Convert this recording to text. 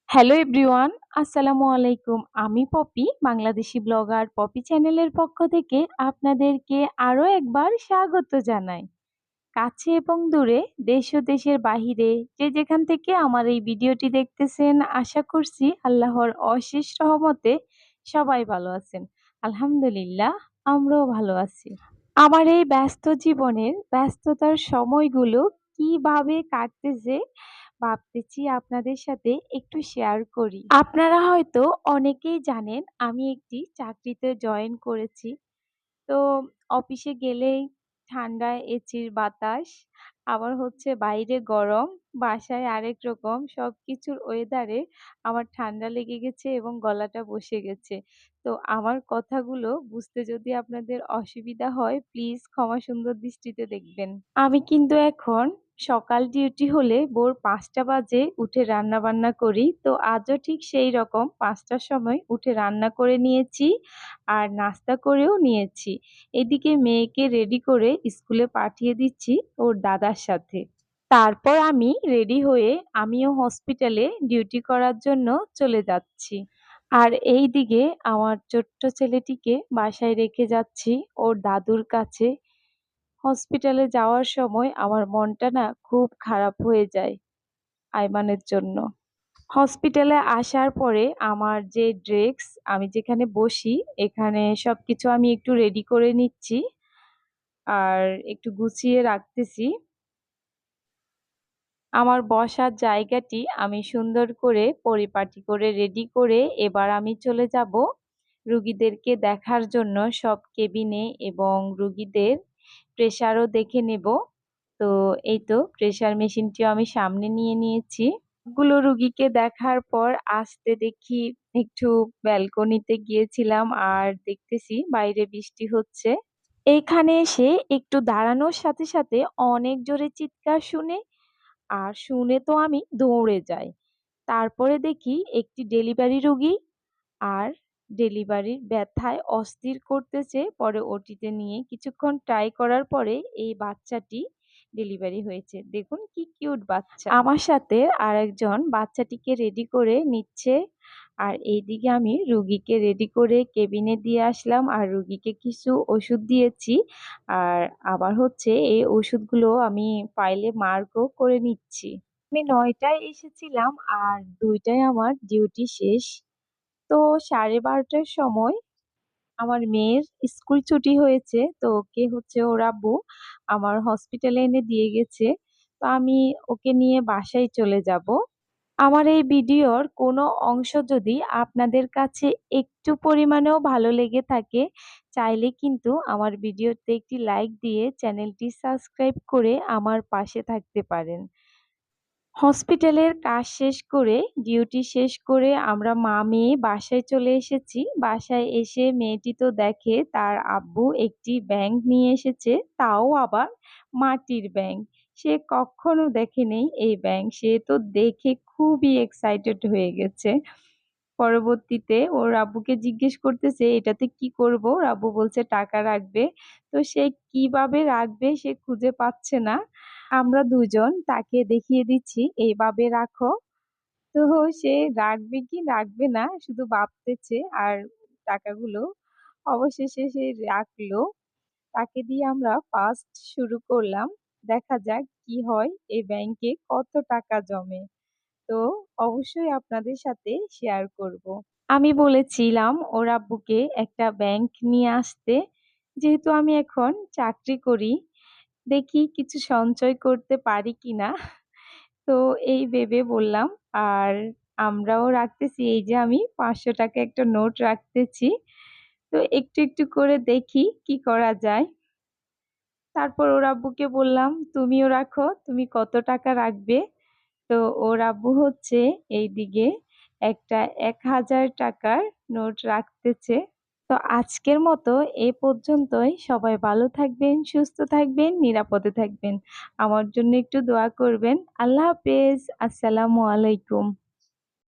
Hello everyone, আসসালামু আলাইকুম। আমি পপি, বাংলাদেশি ব্লগার পপি চ্যানেলের পক্ষ থেকে আপনাদেরকে আরও একবার স্বাগত জানাই। কাছে এবং দূরে, দেশ ও দেশের বাহিরে যে যেখান থেকে আমার এই ভিডিওটি দেখতেছেন, আশা করছি আল্লাহর অশেষ রহমতে সবাই ভালো আছেন। আলহামদুলিল্লাহ, আমরাও ভালো আছি। আমার এই ব্যস্ত জীবনের ব্যস্ততার সময়গুলো কিভাবে কাটতেছে ভাবতেছি আপনাদের সাথে একটু শেয়ার করি। আপনারা হয়তো অনেকেই জানেন আমি একটি চাকরিতে জয়েন করেছি। তো অফিসে গেলেই ঠান্ডা এসির বাতাস, আবার হচ্ছে বাইরে গরম, বাসায় আরেক রকম। সবকিছুর ওয়েদারে আমার ঠান্ডা লেগে গেছে এবং গলাটা বসে গেছে। তো আমার কথাগুলো বুঝতে যদি আপনাদের অসুবিধা হয়, প্লিজ ক্ষমা সুন্দর দৃষ্টিতে দেখবেন। আমি কিন্তু এখন সকাল ডিউটি হলে ভোর ৫টা বাজে উঠে রান্নাবান্না করি। তো আজও ঠিক সেই রকম ৫টার সময় উঠে রান্না করে নিয়েছি আর নাস্তা করেও নিয়েছি। এদিকে মেয়েকে রেডি করে স্কুলে পাঠিয়ে দিচ্ছি ওর দাদার সাথে। তারপর আমি রেডি হয়ে আমিও হসপিটালে ডিউটি করার জন্য চলে যাচ্ছি। আর এইদিকে আমার ছোট্ট ছেলেটিকে বাসায় রেখে যাচ্ছি ওর দাদুর কাছে। হসপিটালে যাওয়ার সময় আমার মনটা না খুব খারাপ হয়ে যায় আইমানের জন্য। হসপিটালে আসার পরে আমার যে ডেস্ক, আমি যেখানে বসি, এখানে সবকিছু আমি একটু রেডি করে নিচ্ছি আর একটু গুছিয়ে রাখতেছি। আমার বসার জায়গাটি আমি সুন্দর করে পরিপাটি করে রেডি করে এবার আমি চলে যাব রুগীদেরকে দেখার জন্য সব কেবিনে, এবং রুগীদের প্রেশারও দেখে নেব। তো এই তো প্রেশার মেশিনটিও আমি সামনে নিয়ে নিয়েছি। গুলো রুগীকে দেখার পর আসতে দেখি একটু ব্যালকনিতে গিয়েছিলাম আর দেখতেছি বাইরে বৃষ্টি হচ্ছে। এইখানে এসে একটু দাঁড়ানোর সাথে সাথে অনেক জোরে চিৎকার শুনে, আর শুনে তো আমি দৌড়ে যাই। তারপরে দেখি একটি ডেলিভারি রোগী, আর ডেলিভারির ব্যথায় অস্থির করতেছে। পরে ওটিতে নিয়ে কিছুক্ষণ ট্রাই করার পরে এই বাচ্চাটি ডেলিভারি হয়েছে। দেখুন কি কিউট বাচ্চা। আমার সাথে আরেকজন বাচ্চাটিকে রেডি করে নিচ্ছে। আর এইদিকে আমি রুগীকে রেডি করে কেবিনে দিয়ে আসলাম আর রুগীকে কিছু ওষুধ দিয়েছি। আর আবার হচ্ছে এই ওষুধগুলো আমি ফাইলে মার্কও করে নিচ্ছি। আমি ৯টায় এসেছিলাম আর ২টায় আমার ডিউটি শেষ। তো 12:30টার সময় আমার মেয়ের স্কুল ছুটি হয়েছে। তো ওকে হচ্ছে ওর আব্বু আমার হসপিটালে এনে দিয়ে গেছে। তো আমি ওকে নিয়ে বাসায় চলে যাব। আমার এই ভিডিওর কোনো অংশ যদি আপনাদের কাছে একটু পরিমাণেও ভালো লেগে থাকে, চাইলে কিন্তু আমার ভিডিওতে একটি লাইক দিয়ে চ্যানেলটি সাবস্ক্রাইব করে আমার পাশে থাকতে পারেন। হসপিটালের কাজ শেষ করে, ডিউটি শেষ করে আমরা মা-মেয়ে বাসায় চলে এসেছি। বাসায় এসে মেয়েটি তো দেখে তার আব্বু একটি ব্যাঙ নিয়ে এসেছে, তাও আবার মাটির ব্যাঙ। সে কখনো দেখেনি এই ব্যাঙ। সে তো দেখে খুবই এক্সাইটেড হয়ে গেছে। পরবর্তীতে ওর আব্বুকে জিজ্ঞেস করতেছে, "এটাতে কি করব?" ওর আব্বু বলছে, "টাকা রাখবে।" তো সে কিভাবে রাখবে সে খুঁজে পাচ্ছে না। আমরা দুজন তাকে দেখিয়ে দিচ্ছি, "এইভাবে রাখো।" তো সে রাখবে কি রাখবে না শুধু ভাবতেছে। আর টাকাগুলো অবশেষে সে রাখলো। তাকে দিয়ে আমরা ফার্স্ট শুরু করলাম। দেখা যাক কি হয়, এই ব্যাংকে কত টাকা জমে। তো অবশ্যই আপনাদের সাথে শেয়ার করব। আমি বলেছিলাম ওর আব্বুকে একটা ব্যাংক নিয়ে আসতে। যেহেতু আমি এখন চাকরি করি, দেখি কিছু সঞ্চয় করতে পারি কিনা। তো এই ভেবে বললাম। আর আমরাও রাখতেছি, এই যে আমি ৳৫০০ একটা নোট রাখতেছি। তো একটু একটু করে দেখি কি করা যায়। তারপর ওর আব্বুকে বললাম, "তুমিও রাখো, তুমি কত টাকা রাখবে?" তো ওর আব্বু হচ্ছে এইদিকে একটা ৳১,০০০ নোট রাখতেছে। তো আজকের মতো এ পর্যন্তই। সবাই ভালো থাকবেন, সুস্থ থাকবেন, নিরাপদে থাকবেন। আমার জন্য একটু দোয়া করবেন। আল্লাহ হাফেজ। আসসালামু আলাইকুম।